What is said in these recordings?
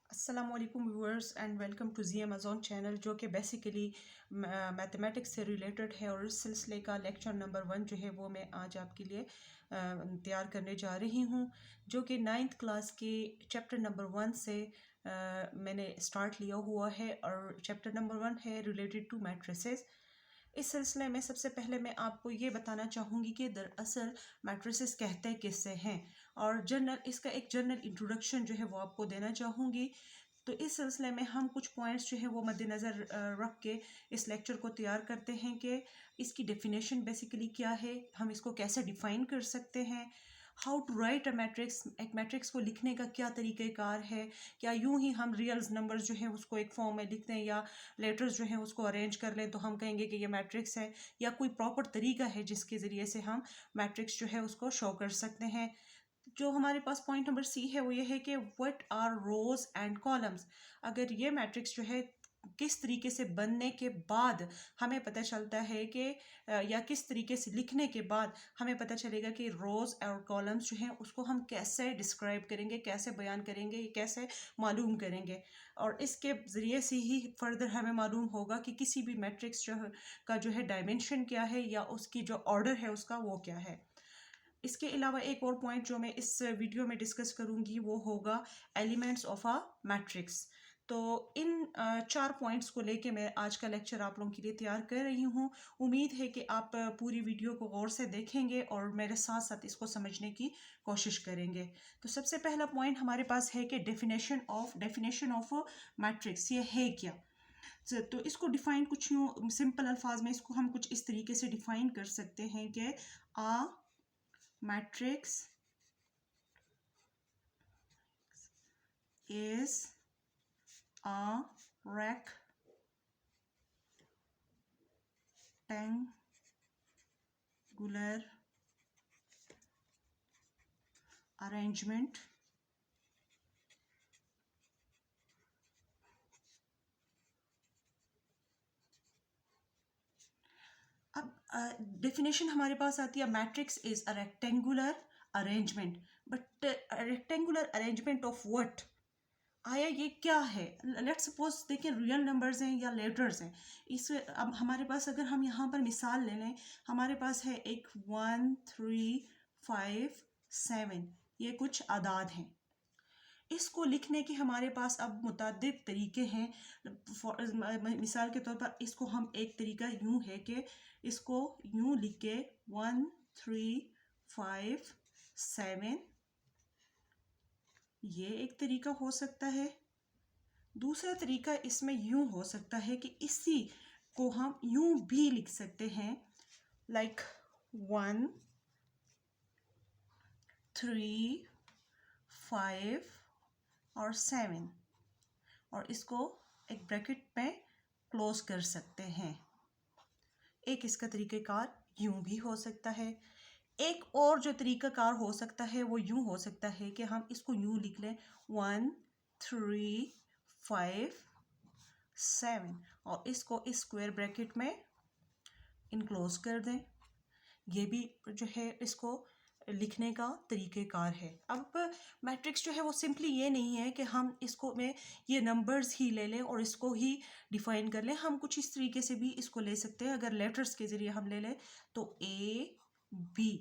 अस्सलाम वालेकुम viewers and welcome to G Amazon channel, जो कि बेसिकली मैथमेटिक्स से रिलेटेड है। और इस सिलसिले का लेक्चर नंबर 1 जो है वो मैं आज आपके लिए तैयार करने जा रही हूँ, जो कि 9th क्लास के चैप्टर नंबर 1 से मैंने स्टार्ट लिया हुआ है। और चैप्टर नंबर 1 है रिलेटेड टू मैट्रिसेस। इस सिलसिले में सबसे पहले मैं आपको ये बताना चाहूँगी कि दरअसल मैट्रिसेस कहते किससे हैं, और जनरल इसका एक जनरल इंट्रोडक्शन जो है वो आपको देना चाहूँगी। तो इस सिलसिले में हम कुछ पॉइंट्स जो है वो मद्देनज़र रख के इस लेक्चर को तैयार करते हैं कि इसकी डेफिनेशन बेसिकली क्या है, हम इसको कैसे डिफ़ाइन कर सकते हैं, how to write a matrix, एक मैट्रिक्स को लिखने का क्या तरीक़ेकार है, क्या यूं ही हम रियल्स नंबर्स जो है उसको एक फॉर्म में लिख दें या लेटर्स जो हैं उसको अरेंज कर लें तो हम कहेंगे कि ये मैट्रिक्स है, या कोई प्रॉपर तरीका है जिसके ज़रिए से हम मैट्रिक्स जो है उसको शो कर सकते हैं। जो हमारे पास पॉइंट नंबर सी है वो ये है कि what are rows and columns. अगर ये मैट्रिक्स जो है किस तरीके से बनने के बाद हमें पता चलता है कि या किस तरीके से लिखने के बाद हमें पता चलेगा कि रोज और कॉलम्स जो हैं उसको हम कैसे डिस्क्राइब करेंगे, कैसे बयान करेंगे, कैसे मालूम करेंगे। और इसके ज़रिए से ही फर्दर हमें मालूम होगा कि किसी भी मैट्रिक्स जो है डायमेंशन क्या है, या उसकी जो ऑर्डर है उसका वो क्या है। इसके अलावा एक और पॉइंट जो मैं इस वीडियो में डिस्कस करूंगी वो होगा एलिमेंट्स ऑफ अ मैट्रिक्स। तो इन 4 पॉइंट्स को लेके मैं आज का लेक्चर आप लोगों के लिए तैयार कर रही हूँ। उम्मीद है कि आप पूरी वीडियो को गौर से देखेंगे और मेरे साथ साथ इसको समझने की कोशिश करेंगे। तो सबसे पहला पॉइंट हमारे पास है कि डेफिनेशन ऑफ मैट्रिक्स ये है क्या। तो इसको डिफाइन कुछ यूँ सिंपल अल्फाज में इसको हम कुछ इस तरीके से डिफाइन कर सकते हैं कि आ matrix is a rectangular arrangement अब डेफिनेशन हमारे पास आती है, matrix is a rectangular arrangement. But rectangular arrangement of what, आया ये क्या है। लेट्स सपोज देखिए रियल नंबर्स हैं या लेटर्स हैं। इस अब हमारे पास अगर हम यहाँ पर मिसाल ले लें, हमारे पास है एक 1 3 5 7, ये कुछ आदाद हैं। इसको लिखने के हमारे पास अब मुतादिद तरीके हैं। मिसाल के तौर पर इसको हम एक तरीका यूं है कि इसको यूं लिख के 1 3 5 7, ये एक तरीका हो सकता है। दूसरा तरीका इसमें यूं हो सकता है कि इसी को हम यूं भी लिख सकते हैं, लाइक 1 3 5 और 7, और इसको एक ब्रैकेट में क्लोज कर सकते हैं। एक इसका तरीक़ेकार यूं भी हो सकता है। एक और जो तरीक़ाकार हो सकता है वो यूं हो सकता है कि हम इसको यूं लिख लें 1 3 5 7, और इसको इस स्क्वायर ब्रैकेट में इनक्लोज कर दें। ये भी जो है इसको लिखने का तरीक़ेकार है। अब मैट्रिक्स जो है वो सिंपली ये नहीं है कि हम इसको में ये नंबर्स ही ले लें और इसको ही डिफ़ाइन कर लें। हम कुछ इस तरीके से भी इसको ले सकते हैं। अगर लेटर्स के ज़रिए हम ले लें तो ए बी,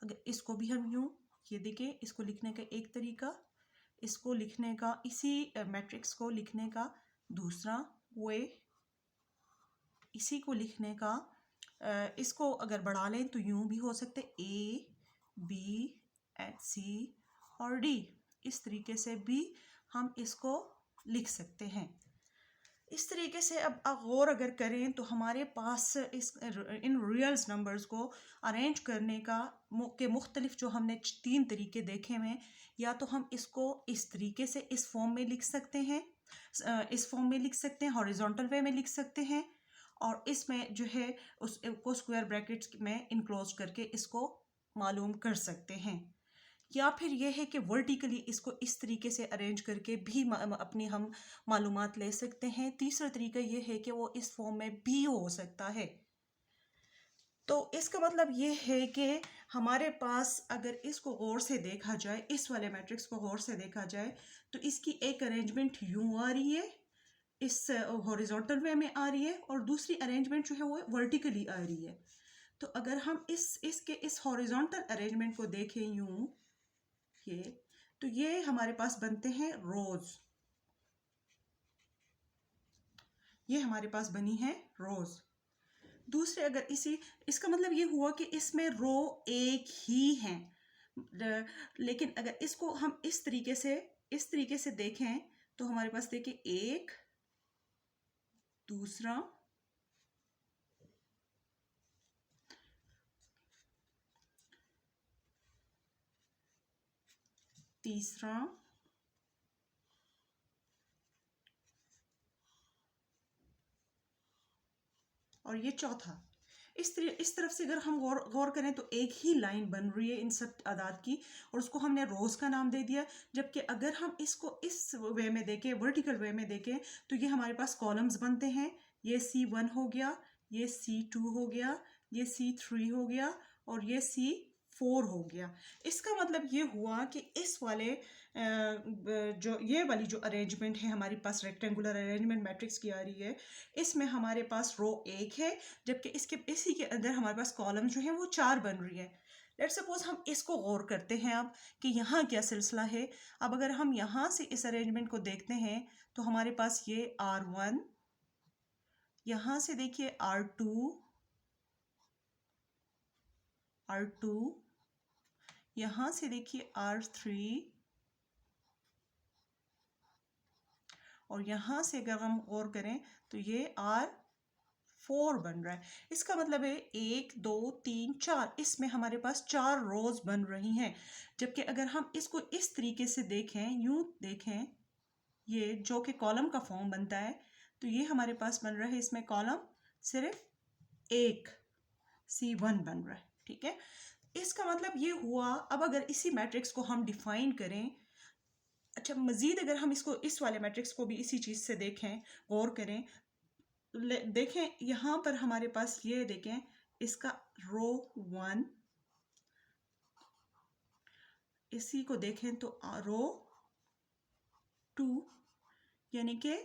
अगर इसको भी हम यूँ, ये देखिए इसको लिखने का एक तरीका, इसको लिखने का, इसी मैट्रिक्स को लिखने का दूसरा वे, इसी को लिखने का इसको अगर बढ़ा लें तो यूं भी हो सकते ए बी एंड सी और डी। इस तरीके से भी हम इसको लिख सकते हैं। इस तरीके से अब गौर अगर करें तो हमारे पास इन रियल्स नंबर्स को अरेंज करने का के मुख्तलिफ जो हमने 3 तरीके देखे हैं। या तो हम इसको इस तरीके से इस फॉर्म में लिख सकते हैं, इस फॉर्म में लिख सकते हैं, हॉरिजॉन्टल वे में लिख सकते हैं, और इसमें जो है उसको स्क्वायर ब्रैकेट्स में इनक्लोज करके इसको मालूम कर सकते हैं। या फिर यह है कि वर्टिकली इसको इस तरीके से अरेंज करके भी अपनी हम मालूमात ले सकते हैं। तीसरा तरीका यह है कि वो इस फॉर्म में भी हो सकता है। तो इसका मतलब ये है कि हमारे पास अगर इसको गौर से देखा जाए, इस वाले मैट्रिक्स को गौर से देखा जाए, तो इसकी एक अरेंजमेंट यूं आ रही है, इस हॉरिजॉन्टल वे में आ रही है, और दूसरी अरेंजमेंट जो है वो वर्टिकली आ रही है। तो अगर हम इसके इस हॉरिजॉन्टल अरेंजमेंट को देखें यूं, ये तो ये हमारे पास बनते हैं रोज, ये हमारे पास बनी है रोज। दूसरे अगर इसका मतलब ये हुआ कि इसमें रो एक ही है, लेकिन अगर इसको हम इस तरीके से देखें तो हमारे पास देखिए एक, दूसरा, तीसरा, और ये चौथा। इस तरफ से अगर हम गौर करें तो एक ही लाइन बन रही है इन सब आदाद की, और उसको हमने रोज का नाम दे दिया। जबकि अगर हम इसको इस वे में देखें, वर्टिकल वे में देखें, तो ये हमारे पास कॉलम्स बनते हैं। ये C1 हो गया, ये C2 हो गया, ये C3 हो गया, और ये C4 हो गया। इसका मतलब ये हुआ कि इस वाले जो ये वाली जो अरेंजमेंट है हमारे पास, रेक्टेंगुलर अरेंजमेंट मैट्रिक्स की आ रही है, इसमें हमारे पास रो एक है, जबकि इसी के अंदर हमारे पास कॉलम जो है वो 4 बन रही है। लेट्स सपोज हम इसको गौर करते हैं अब कि यहाँ क्या सिलसिला है। अब अगर हम यहाँ से इस अरेंजमेंट को देखते हैं तो हमारे पास ये R1, यहाँ से देखिए R2, यहाँ से देखिए R3, और यहाँ से अगर हम गौर करें तो ये R4 बन रहा है। इसका मतलब है 1 2 3 4, इसमें हमारे पास 4 रोज बन रही हैं। जबकि अगर हम इसको इस तरीके से देखें, यूं देखें, ये जो कि कॉलम का फॉर्म बनता है, तो ये हमारे पास बन रहा है, इसमें कॉलम सिर्फ एक C1 बन रहा है। ठीक है, इसका मतलब ये हुआ। अब अगर इसी मैट्रिक्स को हम डिफाइन करें, अच्छा मजीद अगर हम इसको इस वाले मैट्रिक्स को भी इसी चीज से देखें, गौर करें, देखें यहाँ पर हमारे पास ये देखें, इसका रो 1, इसी को देखें तो रो 2, यानी कि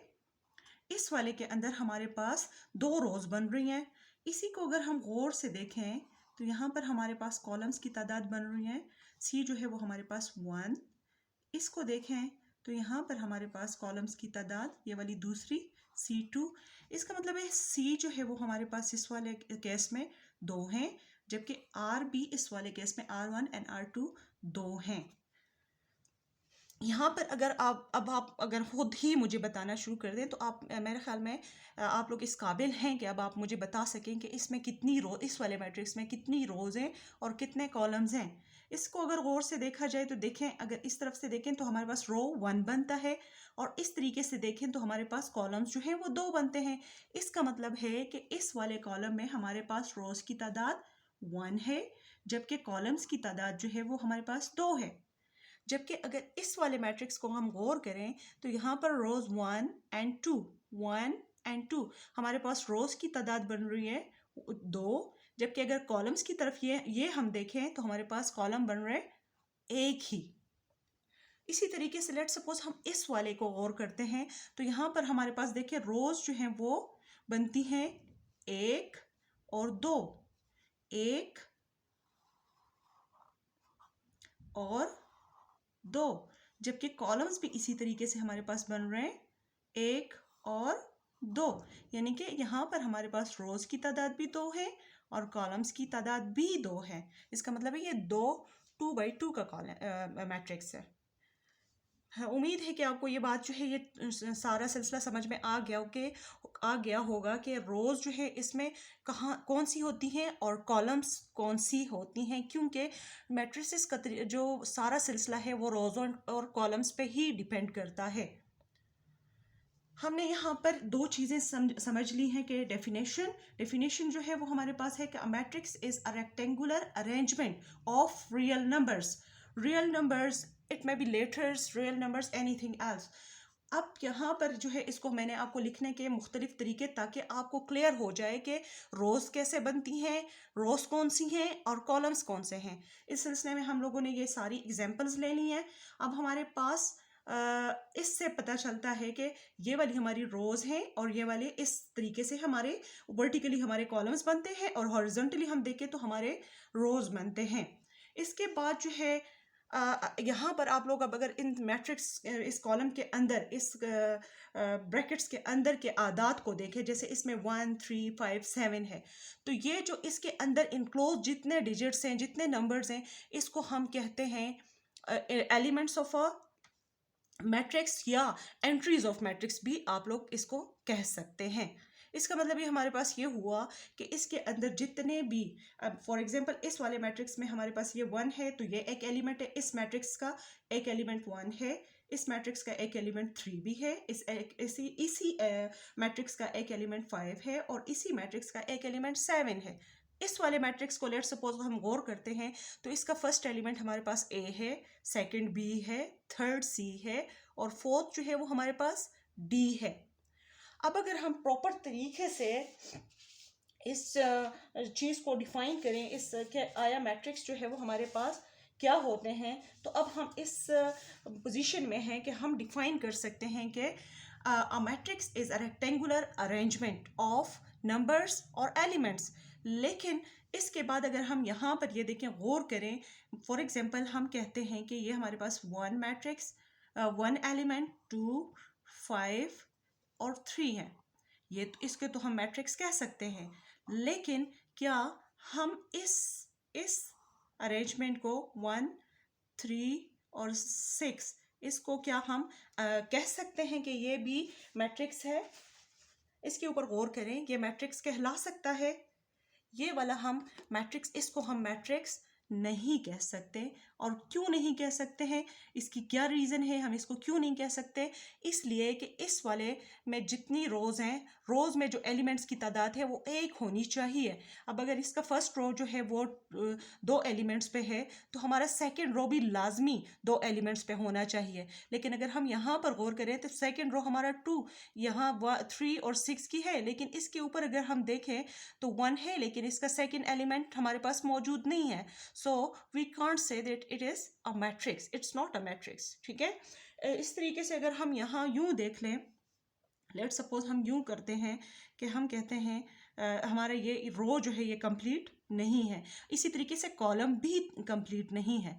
इस वाले के अंदर हमारे पास 2 रोज बन रही हैं। इसी को अगर हम गौर से देखें तो यहाँ पर हमारे पास कॉलम्स की तादाद बन रही है। C जो है वो हमारे पास 1, इसको देखें तो यहाँ पर हमारे पास कॉलम्स की तादाद, ये वाली दूसरी C2। इसका मतलब है C जो है वो हमारे पास इस वाले केस में 2 हैं, जबकि RB इस वाले केस में R1 एंड R2 2 हैं। यहाँ पर अगर आप अगर खुद ही मुझे बताना शुरू कर दें तो आप, मेरे ख्याल में आप लोग इस काबिल हैं कि अब आप मुझे बता सकें कि इसमें कितनी रो, इस वाले मैट्रिक्स में कितनी रोज़ हैं और कितने कॉलम्स हैं। इसको अगर गौर से देखा जाए तो देखें, अगर इस तरफ से देखें तो हमारे पास रो 1 बनता है, और इस तरीके से देखें तो हमारे पास कॉलम्स जो हैं वो 2 बनते हैं। इसका मतलब है कि इस वाले कॉलम में हमारे पास रोज़ की तादाद 1 है, जबकि कॉलम्स की तादाद जो है वो हमारे पास 2 है। जबकि अगर इस वाले मैट्रिक्स को हम गौर करें तो यहाँ पर रोज 1 एंड 2 हमारे पास रोज की तादाद बन रही है 2, जबकि अगर कॉलम्स की तरफ ये हम देखें तो हमारे पास कॉलम बन रहे एक ही। इसी तरीके से लेट सपोज हम इस वाले को गौर करते हैं तो यहाँ पर हमारे पास देखिए रोज जो हैं वो बनती हैं 1 और 2, 1 और 2, जबकि कॉलम्स भी इसी तरीके से हमारे पास बन रहे हैं 1 और 2, यानी कि यहाँ पर हमारे पास रोज की तादाद भी 2 है और कॉलम्स की तादाद भी 2 है। इसका मतलब है ये 2 बाई 2 का कॉलम मैट्रिक्स है। हाँ, उम्मीद है कि आपको ये बात जो है ये सारा सिलसिला समझ में आ गया होगा कि रोज़ जो है इसमें कौन सी होती हैं और कॉलम्स कौन सी होती हैं, क्योंकि मैट्रिसेस का जो सारा सिलसिला है वो रोज़ और कॉलम्स पे ही डिपेंड करता है। हमने यहाँ पर 2 चीज़ें समझ ली हैं कि डेफिनेशन जो है वो हमारे पास है कि a matrix is a rectangular arrangement of real numbers, it may be letters, real numbers, anything else। अब यहाँ पर जो है इसको मैंने आपको लिखने के मुख्तलिफ तरीके, ताकि आपको क्लियर हो जाए कि रोज़ कैसे बनती हैं, रोज़ कौन सी हैं और कॉलम्स कौन से हैं। इस सिलसिले में हम लोगों ने ये सारी एग्जांपल्स ले ली हैं। अब हमारे पास इससे पता चलता है कि ये वाली हमारी रोज़ हैं और ये वाले इस तरीके से हमारे वर्टिकली हमारे कॉलम्स बनते हैं और हॉरिजॉन्टली हम देखें तो हमारे रोज़ बनते हैं। इसके बाद जो है यहाँ पर आप लोग अब अगर इन मैट्रिक्स इस कॉलम के अंदर इस ब्रैकेट्स के अंदर के आदात को देखें, जैसे इसमें 1 3 5 7 है, तो ये जो इसके अंदर इनक्लोज जितने डिजिट्स हैं, जितने नंबर्स हैं, इसको हम कहते हैं एलिमेंट्स ऑफ अ मैट्रिक्स या एंट्रीज ऑफ मैट्रिक्स भी आप लोग इसको कह सकते हैं। इसका मतलब ये हमारे पास ये हुआ कि इसके अंदर जितने भी, अब फॉर एग्जांपल इस वाले मैट्रिक्स में हमारे पास ये 1 है, तो ये एक एलिमेंट है, इस मैट्रिक्स का एक एलिमेंट 1 है, इस मैट्रिक्स का एक एलिमेंट 3 भी है, इसी मैट्रिक्स का एक एलिमेंट 5 है और इसी मैट्रिक्स का एक एलिमेंट 7 है। इस वाले मैट्रिक्स को लेट सपोज हम गौर करते हैं तो इसका फर्स्ट एलिमेंट हमारे पास ए है, सेकंड बी है, थर्ड सी है और फोर्थ जो है वो हमारे पास डी है। अब अगर हम प्रॉपर तरीके से इस चीज़ को डिफाइन करें, इस क्या आया मैट्रिक्स जो है वो हमारे पास क्या होते हैं, तो अब हम इस पोजीशन में हैं कि हम डिफाइन कर सकते हैं कि a matrix is a rectangular arrangement of numbers और एलिमेंट्स। लेकिन इसके बाद अगर हम यहाँ पर ये देखें, गौर करें, फॉर एग्जांपल हम कहते हैं कि ये हमारे पास 1 मैट्रिक्स, 1 एलिमेंट, 2 5 और 3 है, ये तो इसके तो हम मैट्रिक्स कह सकते हैं। लेकिन क्या हम इस अरेंजमेंट को 1 3 और 6 इसको क्या हम कह सकते हैं कि ये भी मैट्रिक्स है? इसके ऊपर गौर करें, ये मैट्रिक्स कहला सकता है? ये वाला हम मैट्रिक्स, इसको हम मैट्रिक्स नहीं कह सकते। और क्यों नहीं कह सकते हैं, इसकी क्या रीज़न है, हम इसको क्यों नहीं कह सकते? इसलिए कि इस वाले में जितनी रोज़ हैं, रोज़ में जो एलिमेंट्स की तादाद है वो एक होनी चाहिए। अब अगर इसका फर्स्ट रो जो है वो 2 एलिमेंट्स पे है, तो हमारा सेकंड रो भी लाजमी 2 एलिमेंट्स पे होना चाहिए। लेकिन अगर हम यहाँ पर गौर करें तो सेकंड रो हमारा 2, यहाँ 3 और 6 की है, लेकिन इसके ऊपर अगर हम देखें तो 1 है, लेकिन इसका सेकंड एलिमेंट हमारे पास मौजूद नहीं है। So we can't say that it is a matrix, it's not a matrix. ठीक है, इस तरीके से अगर हम यहाँ यूँ देख लें, लेट सपोज हम यूँ करते हैं कि हम कहते हैं हमारा ये रो जो है ये कंप्लीट नहीं है, इसी तरीके से कॉलम भी कंप्लीट नहीं है।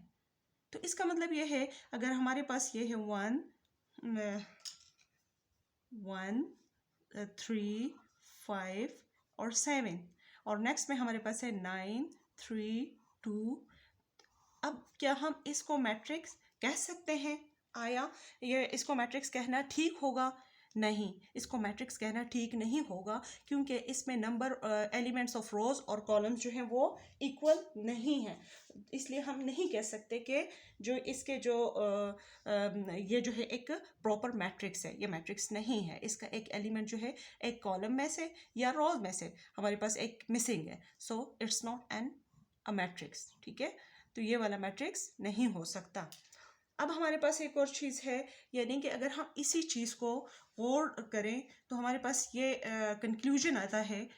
तो इसका मतलब ये है, अगर हमारे पास ये है 1 3 5 और 7 और नेक्स्ट में हमारे पास है 9 3 2, अब क्या हम इसको मैट्रिक्स कह सकते हैं? आया ये इसको मैट्रिक्स कहना ठीक होगा? नहीं, इसको मैट्रिक्स कहना ठीक नहीं होगा, क्योंकि इसमें नंबर एलिमेंट्स ऑफ रोज और कॉलम्स जो हैं वो इक्वल नहीं हैं। इसलिए हम नहीं कह सकते कि जो इसके जो ये जो है एक प्रॉपर मैट्रिक्स है, ये मैट्रिक्स नहीं है। इसका एक एलिमेंट जो है एक कॉलम में से या रोज में से हमारे पास एक मिसिंग है, so it's not an a matrix. ठीक है, तो ये वाला मैट्रिक्स नहीं हो सकता। अब हमारे पास एक और चीज़ है, यानी कि अगर हम इसी चीज़ को गौर करें तो हमारे पास ये कंक्लूजन आता है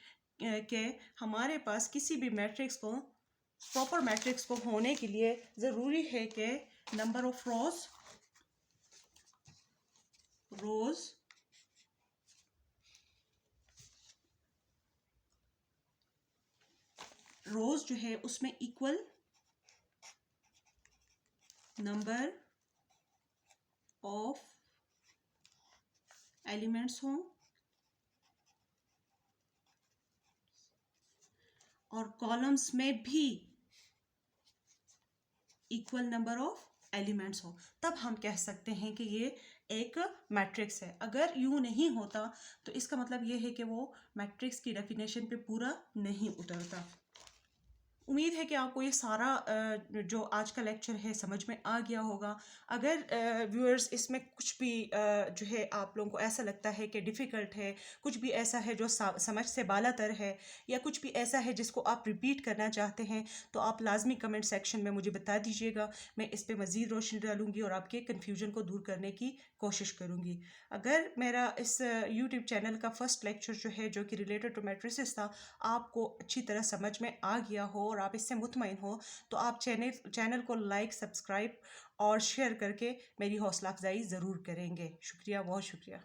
कि हमारे पास किसी भी मैट्रिक्स को, प्रॉपर मैट्रिक्स को होने के लिए ज़रूरी है कि नंबर ऑफ रोज जो है उसमें इक्वल नंबर ऑफ एलिमेंट्स हों और कॉलम्स में भी इक्वल नंबर ऑफ एलिमेंट्स हो, तब हम कह सकते हैं कि ये एक मैट्रिक्स है। अगर यूं नहीं होता तो इसका मतलब ये है कि वो मैट्रिक्स की डेफिनेशन पे पूरा नहीं उतरता। उम्मीद है कि आपको ये सारा जो आज का लेक्चर है समझ में आ गया होगा। अगर व्यूअर्स इसमें कुछ भी जो है आप लोगों को ऐसा लगता है कि डिफ़िकल्ट है, कुछ भी ऐसा है जो समझ से बालातर है, या कुछ भी ऐसा है जिसको आप रिपीट करना चाहते हैं, तो आप लाजमी कमेंट सेक्शन में मुझे बता दीजिएगा। मैं इस पर मज़ीद रोशनी डालूंगी और आपके कन्फ्यूजन को दूर करने की कोशिश करूँगी। अगर मेरा इस यूट्यूब चैनल का फर्स्ट लेक्चर जो है, जो कि रिलेटेड टू मैट्रिसेस था, आपको अच्छी तरह समझ में आ गया हो और आप इससे मुतमईन हो, तो आप चैनल को लाइक, सब्सक्राइब और शेयर करके मेरी हौसला अफजाई ज़रूर करेंगे। शुक्रिया, बहुत शुक्रिया।